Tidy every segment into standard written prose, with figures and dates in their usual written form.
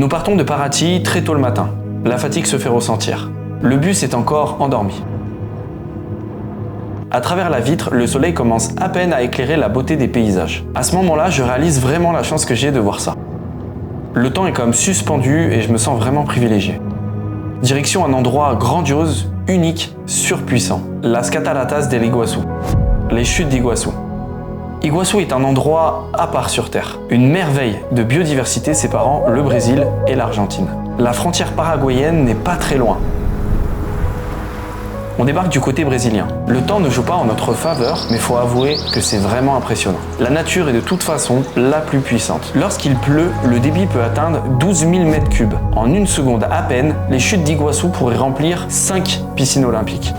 Nous partons de Paraty très tôt le matin. La fatigue se fait ressentir. Le bus est encore endormi. À travers la vitre, le soleil commence à peine à éclairer la beauté des paysages. À ce moment-là, je réalise vraiment la chance que j'ai de voir ça. Le temps est comme suspendu et je me sens vraiment privilégié. Direction un endroit grandiose, unique, surpuissant. Las Cataratas del Iguazú. Les chutes d'Iguazú. Iguazú est un endroit à part sur Terre. Une merveille de biodiversité séparant le Brésil et l'Argentine. La frontière paraguayenne n'est pas très loin. On débarque du côté brésilien. Le temps ne joue pas en notre faveur, mais faut avouer que c'est vraiment impressionnant. La nature est de toute façon la plus puissante. Lorsqu'il pleut, le débit peut atteindre 12 000 m3. En une seconde à peine, les chutes d'Iguazú pourraient remplir 5 piscines olympiques.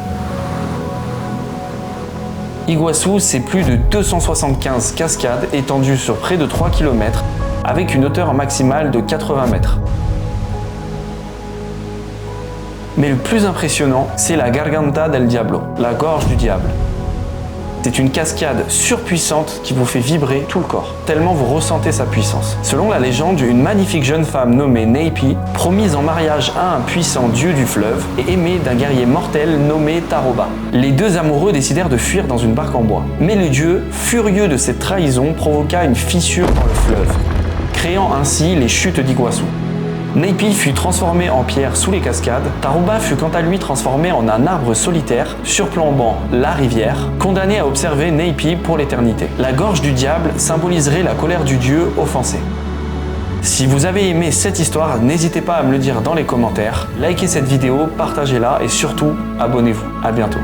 Iguazú, c'est plus de 275 cascades étendues sur près de 3 km, avec une hauteur maximale de 80 mètres. Mais le plus impressionnant, c'est la Garganta del Diablo, la gorge du diable. C'est une cascade surpuissante qui vous fait vibrer tout le corps, tellement vous ressentez sa puissance. Selon la légende, une magnifique jeune femme nommée Neipi, promise en mariage à un puissant dieu du fleuve et aimée d'un guerrier mortel nommé Taroba. Les deux amoureux décidèrent de fuir dans une barque en bois. Mais le dieu, furieux de cette trahison, provoqua une fissure dans le fleuve, créant ainsi les chutes d'Iguazú. Neipi fut transformé en pierre sous les cascades, Taroba fut quant à lui transformé en un arbre solitaire surplombant la rivière, condamné à observer Neipi pour l'éternité. La gorge du diable symboliserait la colère du dieu offensé. Si vous avez aimé cette histoire, n'hésitez pas à me le dire dans les commentaires, likez cette vidéo, partagez-la et surtout abonnez-vous. À bientôt.